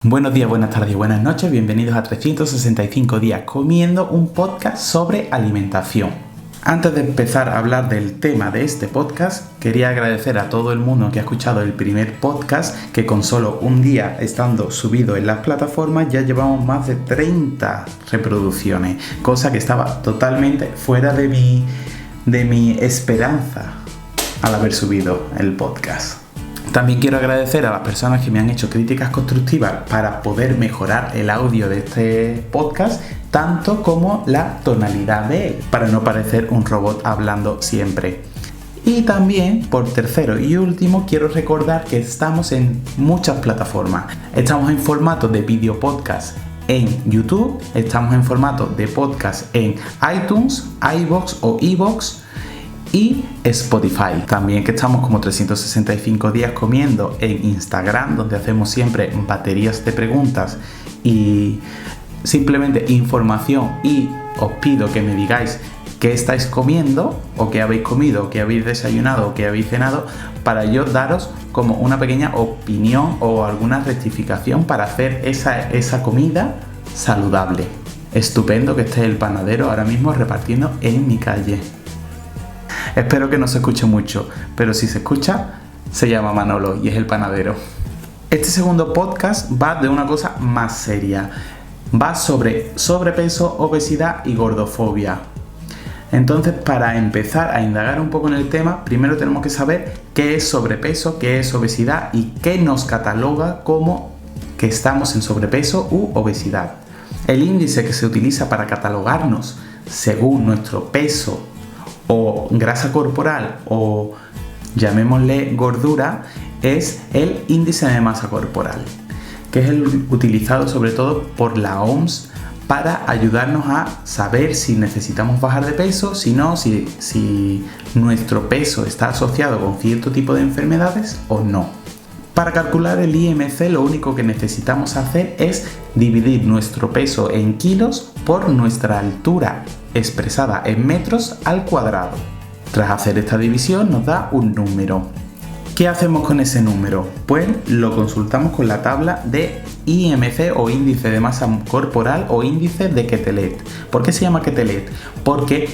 Buenos días, buenas tardes y buenas noches, bienvenidos a 365 días comiendo, un podcast sobre alimentación. Antes de empezar a hablar del tema de este podcast, quería agradecer a todo el mundo que ha escuchado el primer podcast, que con solo un día estando subido en las plataformas ya llevamos más de 30 reproducciones, cosa que estaba totalmente fuera de mi esperanza al haber subido el podcast. También quiero agradecer a las personas que me han hecho críticas constructivas para poder mejorar el audio de este podcast, tanto como la tonalidad de él, para no parecer un robot hablando siempre. Y también, por tercero y último, quiero recordar que estamos en muchas plataformas. Estamos en formato de video podcast en YouTube, estamos en formato de podcast en iTunes, iVoox o iVoox, y Spotify. También que estamos como 365 días comiendo en Instagram, donde hacemos siempre baterías de preguntas y simplemente información, y os pido que me digáis qué estáis comiendo o qué habéis comido, o qué habéis desayunado o qué habéis cenado, para yo daros como una pequeña opinión o alguna rectificación para hacer esa comida saludable. Estupendo que esté el panadero ahora mismo repartiendo en mi calle. Espero que no se escuche mucho, pero si se escucha, se llama Manolo y es el panadero. Este segundo podcast va de una cosa más seria. Va sobre sobrepeso, obesidad y gordofobia. Entonces, para empezar a indagar un poco en el tema, primero tenemos que saber qué es sobrepeso, qué es obesidad y qué nos cataloga como que estamos en sobrepeso u obesidad. El índice que se utiliza para catalogarnos según nuestro peso o grasa corporal, o llamémosle gordura, es el índice de masa corporal, que es el utilizado sobre todo por la OMS para ayudarnos a saber si necesitamos bajar de peso, si no, si nuestro peso está asociado con cierto tipo de enfermedades o no. Para calcular el IMC lo único que necesitamos hacer es dividir nuestro peso en kilos por nuestra altura expresada en metros al cuadrado. Tras hacer esta división nos da un número. ¿Qué hacemos con ese número? Pues lo consultamos con la tabla de IMC o índice de masa corporal o índice de Quetelet. ¿Por qué se llama Quetelet? Porque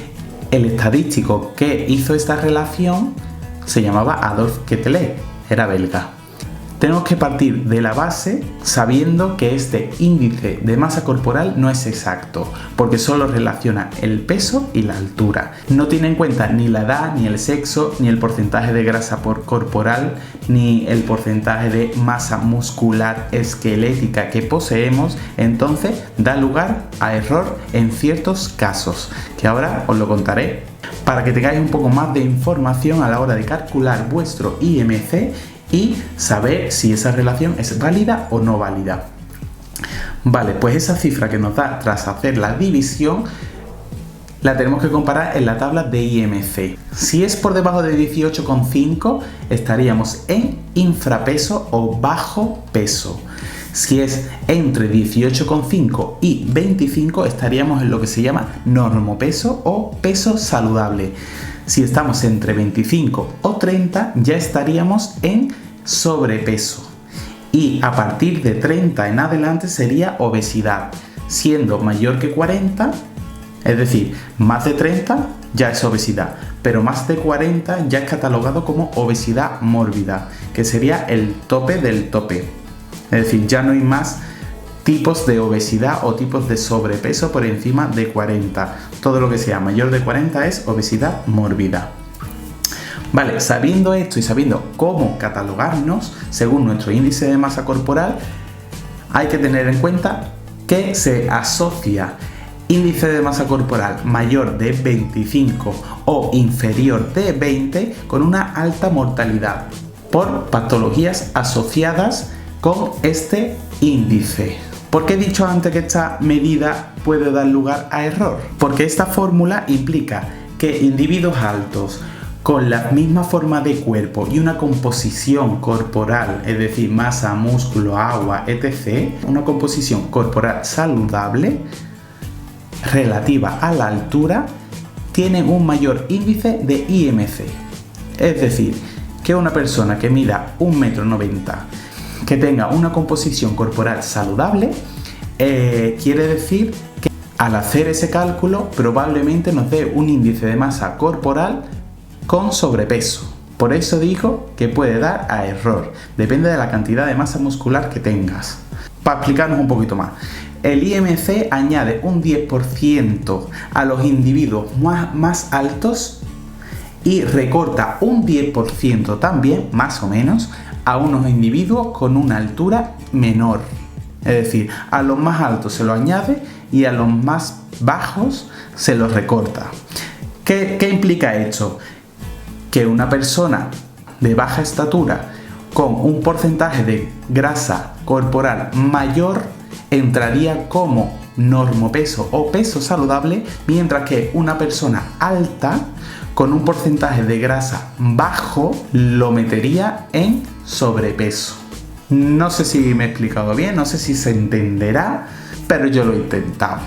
el estadístico que hizo esta relación se llamaba Adolf Quetelet, era belga. Tenemos que partir de la base sabiendo que este índice de masa corporal no es exacto, porque solo relaciona el peso y la altura. No tiene en cuenta ni la edad, ni el sexo, ni el porcentaje de grasa corporal, ni el porcentaje de masa muscular esquelética que poseemos. Entonces da lugar a error en ciertos casos, que ahora os lo contaré, para que tengáis un poco más de información a la hora de calcular vuestro IMC y saber si esa relación es válida o no válida. Vale, pues esa cifra que nos da tras hacer la división la tenemos que comparar en la tabla de IMC. Si es por debajo de 18,5 estaríamos en infrapeso o bajo peso. Si es entre 18,5 y 25 estaríamos en lo que se llama normopeso o peso saludable. Si estamos entre 25 o 30 ya estaríamos en sobrepeso. Y a partir de 30 en adelante sería obesidad. Siendo mayor que 40, es decir, más de 30 ya es obesidad. Pero más de 40 ya es catalogado como obesidad mórbida, que sería el tope del tope. Es decir, ya no hay más tipos de obesidad o tipos de sobrepeso por encima de 40. Todo lo que sea mayor de 40 es obesidad mórbida. Vale, sabiendo esto y sabiendo cómo catalogarnos según nuestro índice de masa corporal, hay que tener en cuenta que se asocia índice de masa corporal mayor de 25 o inferior de 20 con una alta mortalidad por patologías asociadas con este índice. ¿Por qué he dicho antes que esta medida puede dar lugar a error? Porque esta fórmula implica que individuos altos con la misma forma de cuerpo y una composición corporal, es decir, masa, músculo, agua, etc., una composición corporal saludable relativa a la altura, tienen un mayor índice de IMC. Es decir, que una persona que mida 1,90 m que tenga una composición corporal saludable, quiere decir que al hacer ese cálculo probablemente nos dé un índice de masa corporal con sobrepeso. Por eso digo que puede dar a error, depende de la cantidad de masa muscular que tengas. Para explicarnos un poquito más, el IMC añade un 10% a los individuos más altos y recorta un 10% también, más o menos, a unos individuos con una altura menor. Es decir, a los más altos se lo añade y a los más bajos se los recorta. ¿Qué implica esto? Que una persona de baja estatura con un porcentaje de grasa corporal mayor entraría como normopeso o peso saludable, mientras que una persona alta con un porcentaje de grasa bajo lo metería en sobrepeso. No sé si me he explicado bien, no sé si se entenderá, pero yo lo he intentado.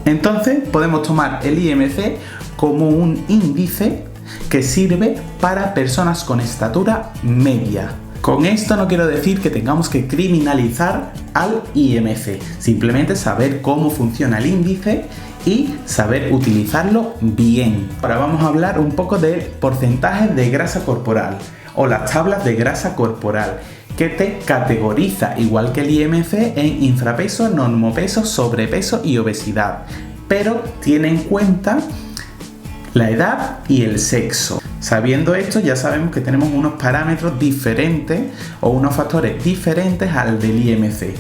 Entonces podemos tomar el IMC como un índice que sirve para personas con estatura media. Con esto no quiero decir que tengamos que criminalizar al IMC, simplemente saber cómo funciona el índice y saber utilizarlo bien. Ahora vamos a hablar un poco del porcentaje de grasa corporal o las tablas de grasa corporal, que te categoriza, igual que el IMC, en infrapeso, normopeso, sobrepeso y obesidad, pero tiene en cuenta la edad y el sexo. Sabiendo esto, ya sabemos que tenemos unos parámetros diferentes o unos factores diferentes al del IMC.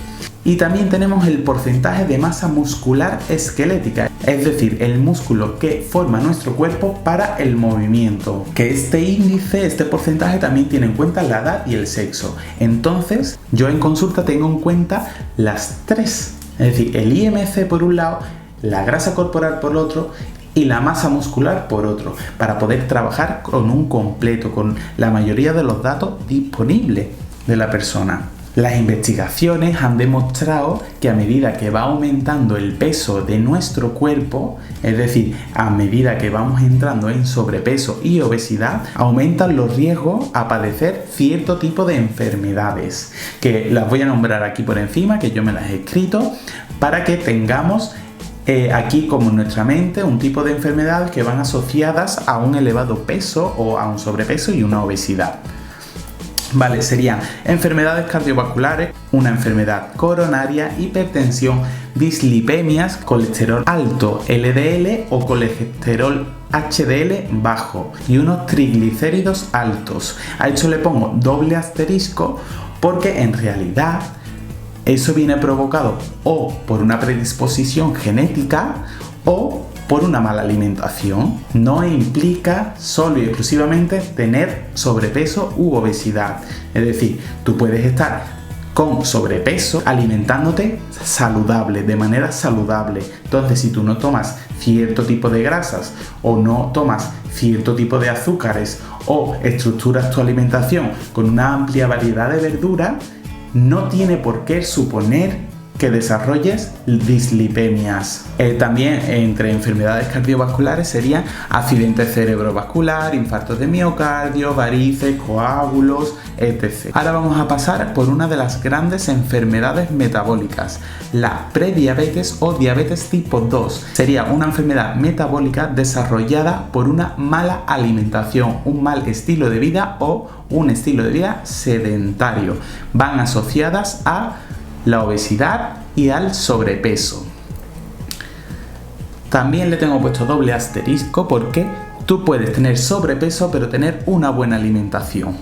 Y también tenemos el porcentaje de masa muscular esquelética, es decir, el músculo que forma nuestro cuerpo para el movimiento. Que este índice, este porcentaje también tiene en cuenta la edad y el sexo. Entonces, yo en consulta tengo en cuenta las tres. Es decir, el IMC por un lado, la grasa corporal por otro y la masa muscular por otro, para poder trabajar con un completo, con la mayoría de los datos disponibles de la persona. Las investigaciones han demostrado que a medida que va aumentando el peso de nuestro cuerpo, es decir, a medida que vamos entrando en sobrepeso y obesidad, aumentan los riesgos a padecer cierto tipo de enfermedades, que las voy a nombrar aquí por encima, que yo me las he escrito, para que tengamos aquí como en nuestra mente un tipo de enfermedades que van asociadas a un elevado peso o a un sobrepeso y una obesidad. Vale, serían enfermedades cardiovasculares, una enfermedad coronaria, hipertensión, dislipemias, colesterol alto, LDL o colesterol HDL bajo y unos triglicéridos altos. A esto le pongo doble asterisco porque en realidad eso viene provocado o por una predisposición genética o por una mala alimentación. No implica solo y exclusivamente tener sobrepeso u obesidad. Es decir, tú puedes estar con sobrepeso alimentándote saludable, de manera saludable. Entonces, si tú no tomas cierto tipo de grasas o no tomas cierto tipo de azúcares o estructuras tu alimentación con una amplia variedad de verduras, no tiene por qué suponer que desarrolles dislipemias. También entre enfermedades cardiovasculares serían accidente cerebrovascular, infartos de miocardio, varices, coágulos, etc. Ahora vamos a pasar por una de las grandes enfermedades metabólicas, la prediabetes o diabetes tipo 2. Sería una enfermedad metabólica desarrollada por una mala alimentación, un mal estilo de vida o un estilo de vida sedentario. Van asociadas a la obesidad y al sobrepeso. También le tengo puesto doble asterisco porque tú puedes tener sobrepeso pero tener una buena alimentación,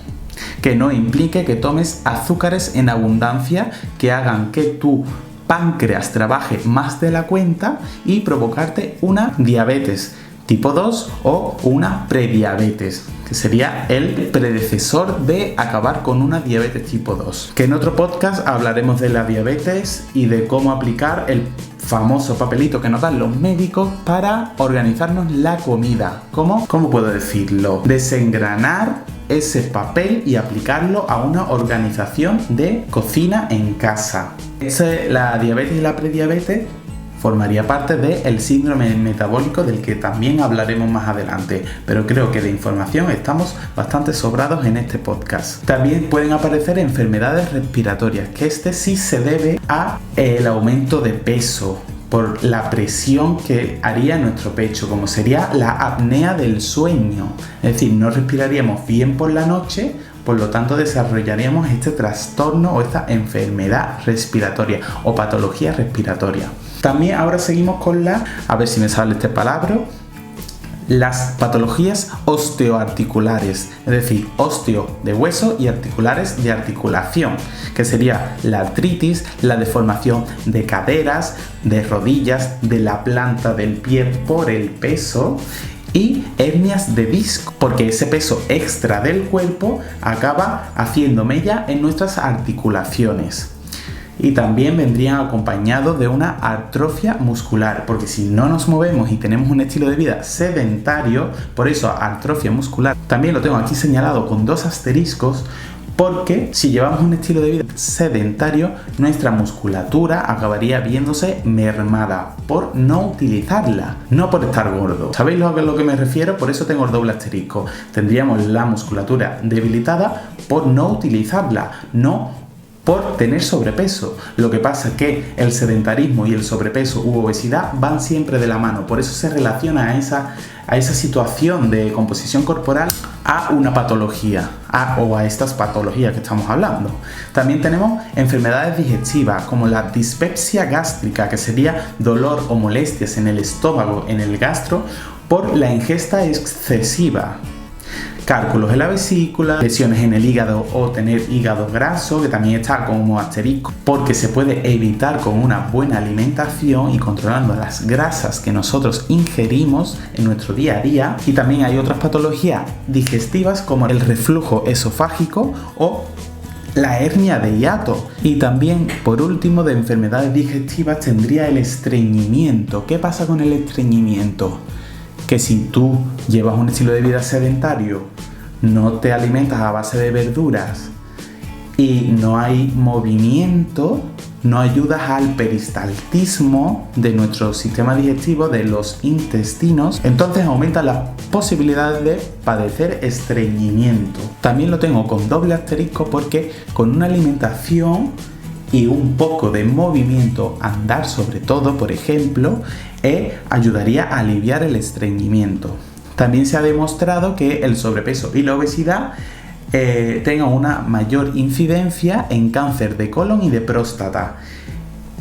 que no implique que tomes azúcares en abundancia que hagan que tu páncreas trabaje más de la cuenta y provocarte una diabetes tipo 2 o una prediabetes, que sería el predecesor de acabar con una diabetes tipo 2. Que en otro podcast hablaremos de la diabetes y de cómo aplicar el famoso papelito que nos dan los médicos para organizarnos la comida. ¿Cómo puedo decirlo? Desengranar ese papel y aplicarlo a una organización de cocina en casa. La diabetes y la prediabetes formaría parte del síndrome metabólico del que también hablaremos más adelante, pero creo que de información estamos bastante sobrados en este podcast. También pueden aparecer enfermedades respiratorias, que sí se debe a el aumento de peso por la presión que haría en nuestro pecho, como sería la apnea del sueño. Es decir, no respiraríamos bien por la noche, por lo tanto desarrollaríamos este trastorno o esta enfermedad respiratoria o patología respiratoria. También ahora seguimos con a ver si me sale este palabra, las patologías osteoarticulares, es decir, osteo de hueso y articulares de articulación, que sería la artritis, la deformación de caderas, de rodillas, de la planta del pie por el peso y hernias de disco, porque ese peso extra del cuerpo acaba haciendo mella en nuestras articulaciones. Y también vendrían acompañados de una atrofia muscular, porque si no nos movemos y tenemos un estilo de vida sedentario, por eso atrofia muscular, también lo tengo aquí señalado con 2 asteriscos, porque si llevamos un estilo de vida sedentario, nuestra musculatura acabaría viéndose mermada por no utilizarla, no por estar gordo. ¿Sabéis a lo que me refiero? Por eso tengo el doble asterisco. Tendríamos la musculatura debilitada por no utilizarla, no por tener sobrepeso. Lo que pasa es que el sedentarismo y el sobrepeso u obesidad van siempre de la mano, por eso se relaciona a esa situación de composición corporal a una patología, o a estas patologías que estamos hablando. También tenemos enfermedades digestivas como la dispepsia gástrica, que sería dolor o molestias en el estómago, en el gastro, por la ingesta excesiva. Cálculos en la vesícula, lesiones en el hígado o tener hígado graso, que también está como asterisco, porque se puede evitar con una buena alimentación y controlando las grasas que nosotros ingerimos en nuestro día a día. Y también hay otras patologías digestivas como el reflujo esofágico o la hernia de hiato. Y también, por último, de enfermedades digestivas tendría el estreñimiento. ¿Qué pasa con el estreñimiento? Que si tú llevas un estilo de vida sedentario, no te alimentas a base de verduras y no hay movimiento, no ayudas al peristaltismo de nuestro sistema digestivo, de los intestinos, entonces aumentan las posibilidades de padecer estreñimiento. También lo tengo con doble asterisco porque con una alimentación y un poco de movimiento, andar sobre todo, por ejemplo, ayudaría a aliviar el estreñimiento. También se ha demostrado que el sobrepeso y la obesidad tengan una mayor incidencia en cáncer de colon y de próstata,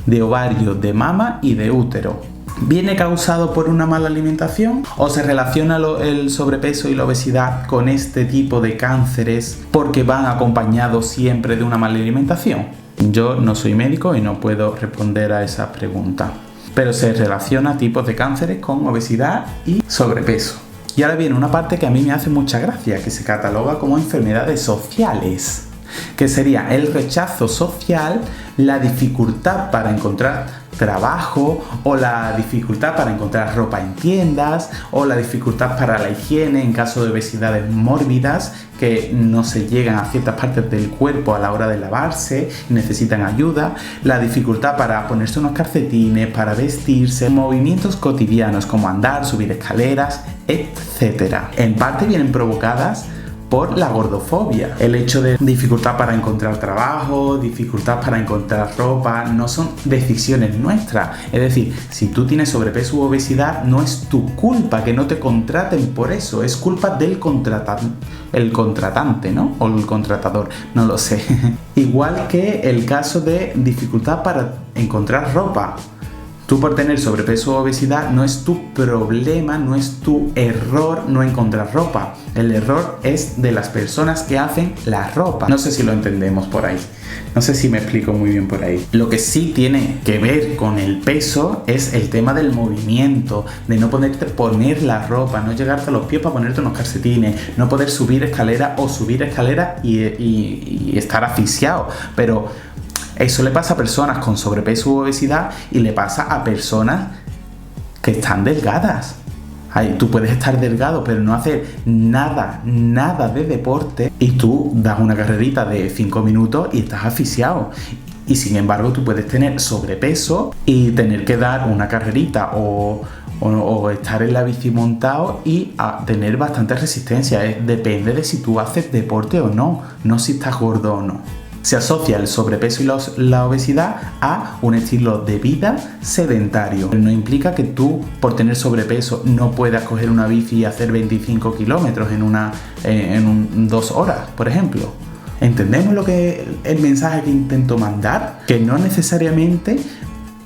de ovario, de mama y de útero. ¿Viene causado por una mala alimentación o se relaciona el sobrepeso y la obesidad con este tipo de cánceres porque van acompañados siempre de una mala alimentación? Yo no soy médico y no puedo responder a esa pregunta, pero se relaciona tipos de cánceres con obesidad y sobrepeso. Y ahora viene una parte que a mí me hace mucha gracia, que se cataloga como enfermedades sociales, que sería el rechazo social, la dificultad para encontrar trabajo o la dificultad para encontrar ropa en tiendas o la dificultad para la higiene en caso de obesidades mórbidas que no se llegan a ciertas partes del cuerpo a la hora de lavarse y necesitan ayuda, la dificultad para ponerse unos calcetines, para vestirse, movimientos cotidianos como andar, subir escaleras, etc. En parte vienen provocadas por la gordofobia. El hecho de dificultad para encontrar trabajo, dificultad para encontrar ropa, no son decisiones nuestras. Es decir, si tú tienes sobrepeso u obesidad, no es tu culpa que no te contraten por eso, es culpa del contratante, ¿no? O el contratador, no lo sé. Igual que el caso de dificultad para encontrar ropa. Tú por tener sobrepeso o obesidad no es tu problema, no es tu error no encontrar ropa. El error es de las personas que hacen la ropa. No sé si lo entendemos por ahí. No sé si me explico muy bien por ahí. Lo que sí tiene que ver con el peso es el tema del movimiento, de no poner la ropa, no llegarte a los pies para ponerte unos calcetines, no poder subir escalera o subir escalera y estar asfixiado. Pero eso le pasa a personas con sobrepeso u obesidad y le pasa a personas que están delgadas. Tú puedes estar delgado pero no hacer nada de deporte y tú das una carrerita de 5 minutos y estás asfixiado. y sin embargo tú puedes tener sobrepeso y tener que dar una carrerita o estar en la bici montado y tener bastante resistencia. Depende de si tú haces deporte o no, no si estás gordo o no. Se asocia el sobrepeso y la obesidad a un estilo de vida sedentario. No implica que tú, por tener sobrepeso, no puedas coger una bici y hacer 25 kilómetros en 2 horas, por ejemplo. ¿Entendemos el mensaje que intento mandar? Que no necesariamente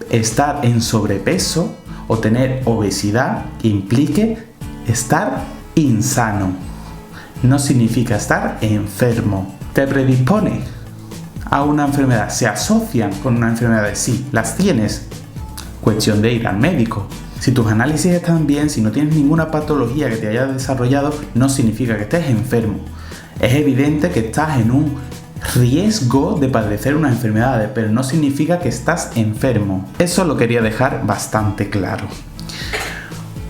estar en sobrepeso o tener obesidad implique estar insano. No significa estar enfermo. ¿Te predispone a una enfermedad? ¿Se asocian con una enfermedad? Sí, las tienes. Cuestión de ir al médico. Si tus análisis están bien, si no tienes ninguna patología que te haya desarrollado, no significa que estés enfermo. Es evidente que estás en un riesgo de padecer unas enfermedades, pero no significa que estás enfermo. Eso lo quería dejar bastante claro.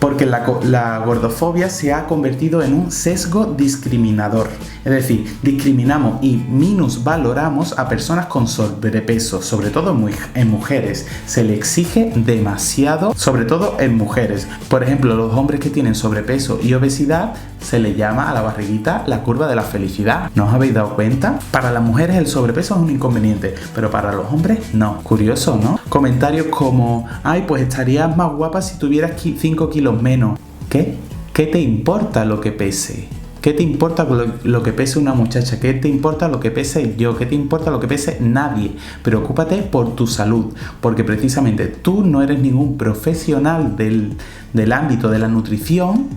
Porque la gordofobia se ha convertido en un sesgo discriminador. Es decir, discriminamos y minusvaloramos a personas con sobrepeso, sobre todo en mujeres. Se le exige demasiado, sobre todo en mujeres. Por ejemplo, los hombres que tienen sobrepeso y obesidad se le llama a la barriguita la curva de la felicidad. ¿No os habéis dado cuenta? Para las mujeres el sobrepeso es un inconveniente, pero para los hombres no. Curioso, ¿no? Comentarios como, ay, pues estarías más guapa si tuvieras 5 kilos menos. ¿Qué? ¿Qué te importa lo que pese? ¿Qué te importa lo que pese una muchacha? ¿Qué te importa lo que pese yo? ¿Qué te importa lo que pese nadie? Preocúpate por tu salud, porque precisamente tú no eres ningún profesional del ámbito de la nutrición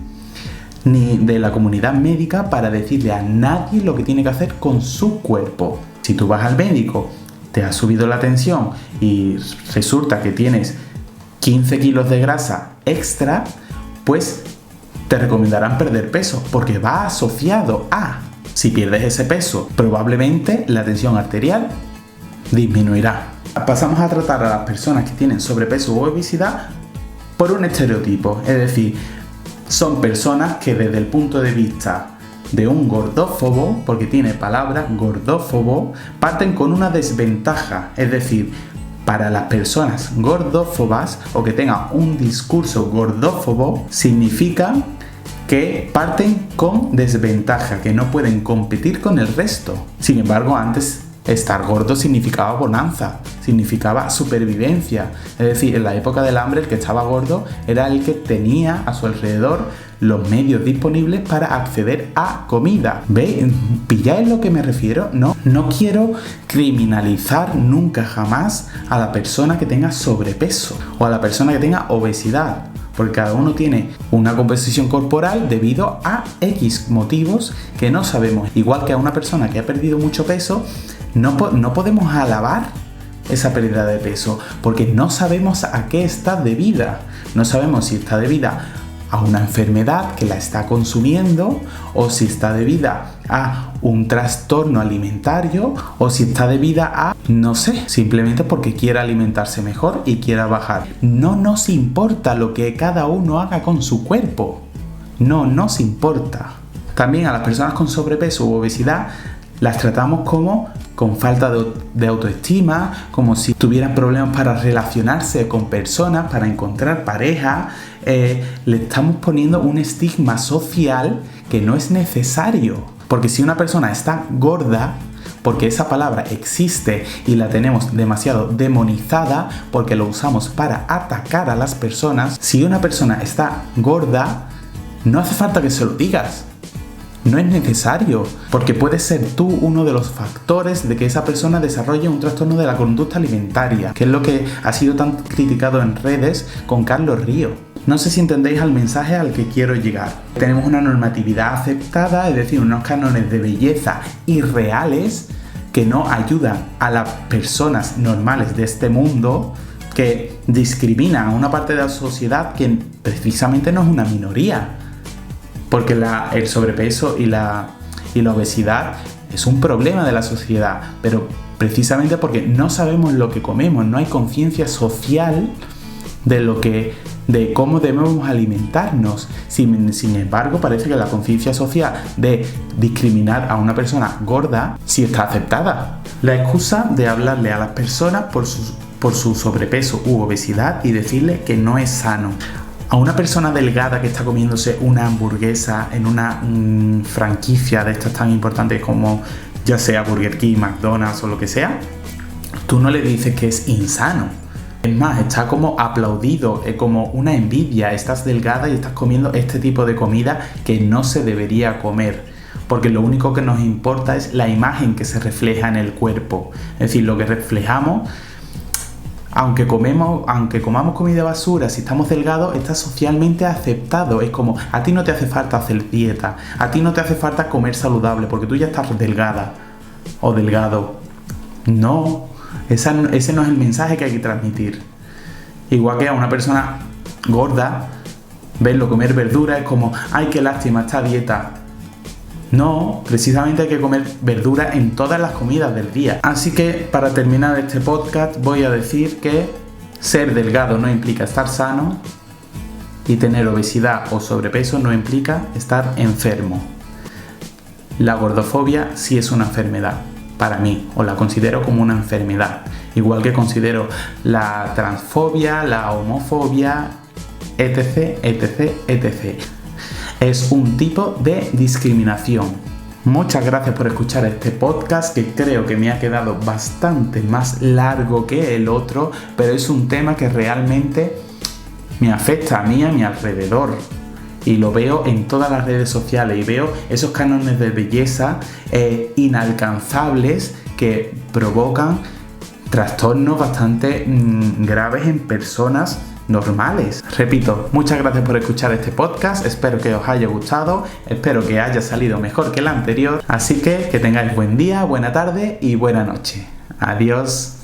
ni de la comunidad médica para decirle a nadie lo que tiene que hacer con su cuerpo. Si tú vas al médico, te has subido la tensión y resulta que tienes 15 kilos de grasa extra, pues te recomendarán perder peso, porque va asociado a, si pierdes ese peso, probablemente la tensión arterial disminuirá. Pasamos a tratar a las personas que tienen sobrepeso u obesidad por un estereotipo, es decir, son personas que desde el punto de vista de un gordófobo, porque tiene palabra gordófobo, parten con una desventaja, es decir, para las personas gordófobas o que tengan un discurso gordófobo, significa que parten con desventaja, que no pueden competir con el resto. Sin embargo, antes estar gordo significaba bonanza, significaba supervivencia. Es decir, en la época del hambre el que estaba gordo era el que tenía a su alrededor los medios disponibles para acceder a comida. ¿Veis? ¿Pilláis lo que me refiero? No quiero criminalizar nunca jamás a la persona que tenga sobrepeso o a la persona que tenga obesidad, porque cada uno tiene una composición corporal debido a X motivos que no sabemos. Igual que a una persona que ha perdido mucho peso, no podemos alabar esa pérdida de peso, porque no sabemos a qué está debida. No sabemos si está debida a una enfermedad que la está consumiendo, o si está debida a un trastorno alimentario, o si está debida a, no sé, simplemente porque quiera alimentarse mejor y quiera bajar. No nos importa lo que cada uno haga con su cuerpo. No nos importa. También a las personas con sobrepeso u obesidad las tratamos como con falta de autoestima, como si tuvieran problemas para relacionarse con personas, para encontrar pareja. Le estamos poniendo un estigma social que no es necesario. Porque si una persona está gorda, porque esa palabra existe y la tenemos demasiado demonizada, porque lo usamos para atacar a las personas, si una persona está gorda, no hace falta que se lo digas. No es necesario, porque puedes ser tú uno de los factores de que esa persona desarrolle un trastorno de la conducta alimentaria, que es lo que ha sido tan criticado en redes con Carlos Río. No sé si entendéis el mensaje al que quiero llegar. Tenemos una normatividad aceptada, es decir, unos cánones de belleza irreales que no ayudan a las personas normales de este mundo, que discriminan a una parte de la sociedad que precisamente no es una minoría. Porque el sobrepeso y la obesidad es un problema de la sociedad, pero precisamente porque no sabemos lo que comemos, no hay conciencia social de lo que de cómo debemos alimentarnos. Sin embargo, parece que la conciencia social de discriminar a una persona gorda sí está aceptada. La excusa de hablarle a las personas por su sobrepeso u obesidad y decirle que no es sano. A una persona delgada que está comiéndose una hamburguesa en una franquicia de estas tan importantes como ya sea Burger King, McDonald's o lo que sea, tú no le dices que es insano. Es más, está como aplaudido, como una envidia. Estás delgada y estás comiendo este tipo de comida que no se debería comer, porque lo único que nos importa es la imagen que se refleja en el cuerpo. Es decir, lo que reflejamos, aunque comamos comida basura, si estamos delgados, está socialmente aceptado. Es como, a ti no te hace falta hacer dieta, a ti no te hace falta comer saludable, porque tú ya estás delgada o delgado. No, ese no es el mensaje que hay que transmitir. Igual que a una persona gorda, verlo comer verdura es como, ay, qué lástima esta dieta. No, precisamente hay que comer verdura en todas las comidas del día. Así que para terminar este podcast voy a decir que ser delgado no implica estar sano y tener obesidad o sobrepeso no implica estar enfermo. La gordofobia sí es una enfermedad para mí, o la considero como una enfermedad, igual que considero la transfobia, la homofobia, etc, etc, etc. Es un tipo de discriminación. Muchas gracias por escuchar este podcast, que creo que me ha quedado bastante más largo que el otro, pero es un tema que realmente me afecta a mí, a mi alrededor. Y lo veo en todas las redes sociales y veo esos cánones de belleza inalcanzables que provocan trastornos bastante graves en personas normales. Repito, muchas gracias por escuchar este podcast, espero que os haya gustado, espero que haya salido mejor que el anterior, así que tengáis buen día, buena tarde y buena noche. Adiós.